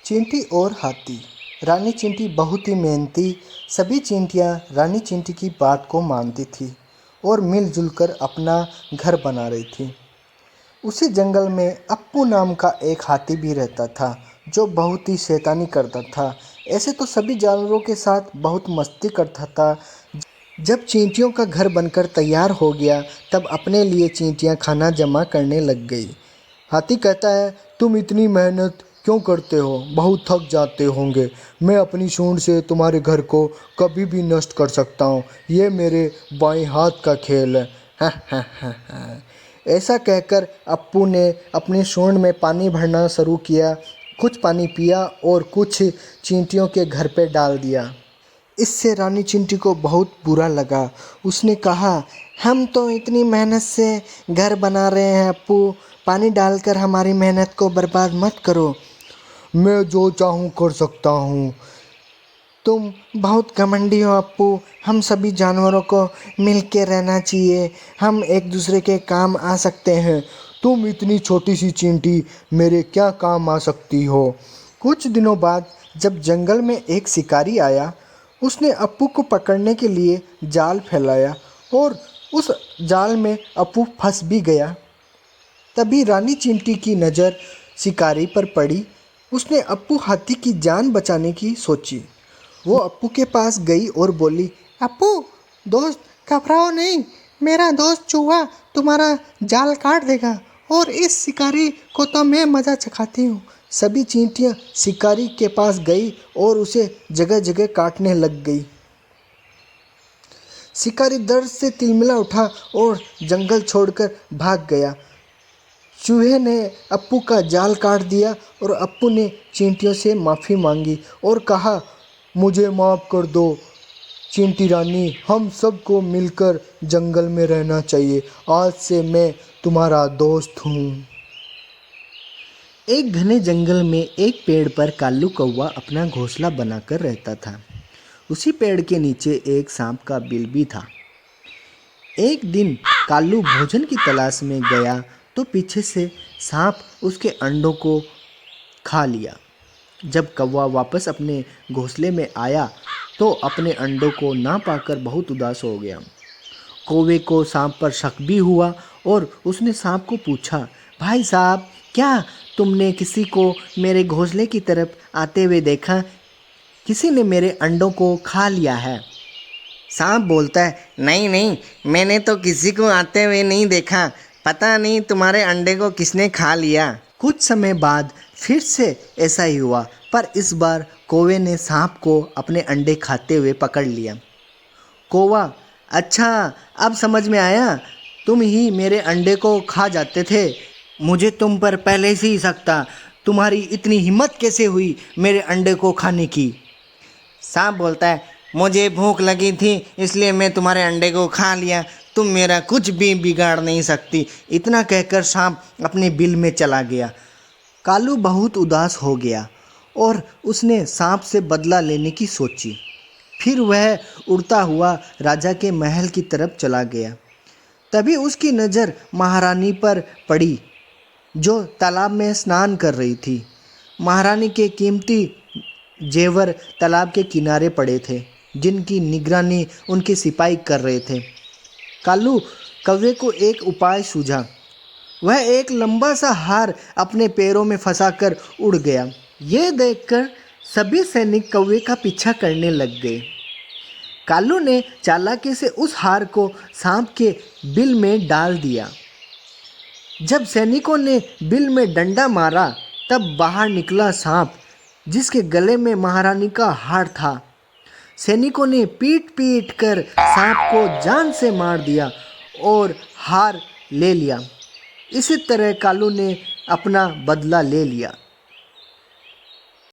चींटी और हाथी। रानी चींटी बहुत ही मेहनती, सभी चींटियां रानी चींटी की बात को मानती थी और मिलजुल कर अपना घर बना रही थी। उसी जंगल में अप्पू नाम का एक हाथी भी रहता था जो बहुत ही शैतानी करता था। ऐसे तो सभी जानवरों के साथ बहुत मस्ती करता था। जब चींटियों का घर बनकर तैयार हो गया तब अपने लिए चींटियां खाना जमा करने लग गई। हाथी कहता है, तुम इतनी मेहनत क्यों करते हो? बहुत थक जाते होंगे। मैं अपनी सूंड से तुम्हारे घर को कभी भी नष्ट कर सकता हूँ। ये मेरे बाएं हाथ का खेल है। हाँ। ऐसा कहकर अप्पू ने अपनी सूंड में पानी भरना शुरू किया। कुछ पानी पिया और कुछ चींटियों के घर पे डाल दिया। इससे रानी चींटी को बहुत बुरा लगा। उसने कहा, हम तो इतनी मेहनत से घर बना रहे हैं अप्पू, पानी डालकर हमारी मेहनत को बर्बाद मत करो। मैं जो चाहूँ कर सकता हूँ। तुम बहुत घमंडी हो अप्पू। हम सभी जानवरों को मिल के रहना चाहिए। हम एक दूसरे के काम आ सकते हैं। तुम इतनी छोटी सी चींटी मेरे क्या काम आ सकती हो? कुछ दिनों बाद जब जंगल में एक शिकारी आया, उसने अप्पू को पकड़ने के लिए जाल फैलाया और उस जाल में अप्पू फंस भी गया। तभी रानी चींटी की नज़र शिकारी पर पड़ी। उसने अप्पू हाथी की जान बचाने की सोची। वो अप्पू के पास गई और बोली, अप्पू दोस्त, घबराओ नहीं। मेरा दोस्त चूहा तुम्हारा जाल काट देगा और इस शिकारी को तो मैं मज़ा चखाती हूँ। सभी चींटियाँ शिकारी के पास गई और उसे जगह जगह काटने लग गई। शिकारी दर्द से तिलमिला उठा और जंगल छोड़कर भाग गया। चूहे ने अप्पू का जाल काट दिया और अप्पू ने चींटियों से माफ़ी मांगी और कहा, मुझे माफ़ कर दो चींटी रानी, हम सबको मिलकर जंगल में रहना चाहिए। आज से मैं तुम्हारा दोस्त हूँ। एक घने जंगल में एक पेड़ पर कालू कौवा अपना घोंसला बनाकर रहता था। उसी पेड़ के नीचे एक सांप का बिल भी था। एक दिन कालू भोजन की तलाश में गया तो पीछे से सांप उसके अंडों को खा लिया। जब कौवा वापस अपने घोंसले में आया तो अपने अंडों को ना पाकर बहुत उदास हो गया। कौवे को सांप पर शक भी हुआ और उसने सांप को पूछा, भाई साहब, क्या तुमने किसी को मेरे घोंसले की तरफ आते हुए देखा? किसी ने मेरे अंडों को खा लिया है। सांप बोलता है, नहीं, मैंने तो किसी को आते हुए नहीं देखा। पता नहीं तुम्हारे अंडे को किसने खा लिया। कुछ समय बाद फिर से ऐसा ही हुआ, पर इस बार कौवे ने सांप को अपने अंडे खाते हुए पकड़ लिया। कौवा, अच्छा, अब समझ में आया, तुम ही मेरे अंडे को खा जाते थे। मुझे तुम पर पहले से ही शक था। तुम्हारी इतनी हिम्मत कैसे हुई मेरे अंडे को खाने की? सांप बोलता है, मुझे भूख लगी थी इसलिए मैं तुम्हारे अंडे को खा लिया। तुम मेरा कुछ भी बिगाड़ नहीं सकती। इतना कहकर सांप अपने बिल में चला गया। कालू बहुत उदास हो गया और उसने सांप से बदला लेने की सोची। फिर वह उड़ता हुआ राजा के महल की तरफ चला गया। तभी उसकी नज़र महारानी पर पड़ी जो तालाब में स्नान कर रही थी। महारानी के कीमती जेवर तालाब के किनारे पड़े थे जिनकी निगरानी उनके सिपाही कर रहे थे। कालू कौवे को एक उपाय सूझा। वह एक लंबा सा हार अपने पैरों में फंसाकर उड़ गया। यह देखकर सभी सैनिक कौवे का पीछा करने लग गए। कालू ने चालाकी से उस हार को सांप के बिल में डाल दिया। जब सैनिकों ने बिल में डंडा मारा तब बाहर निकला सांप जिसके गले में महारानी का हार था। सैनिकों ने पीट पीट कर सांप को जान से मार दिया और हार ले लिया। इसी तरह कालू ने अपना बदला ले लिया।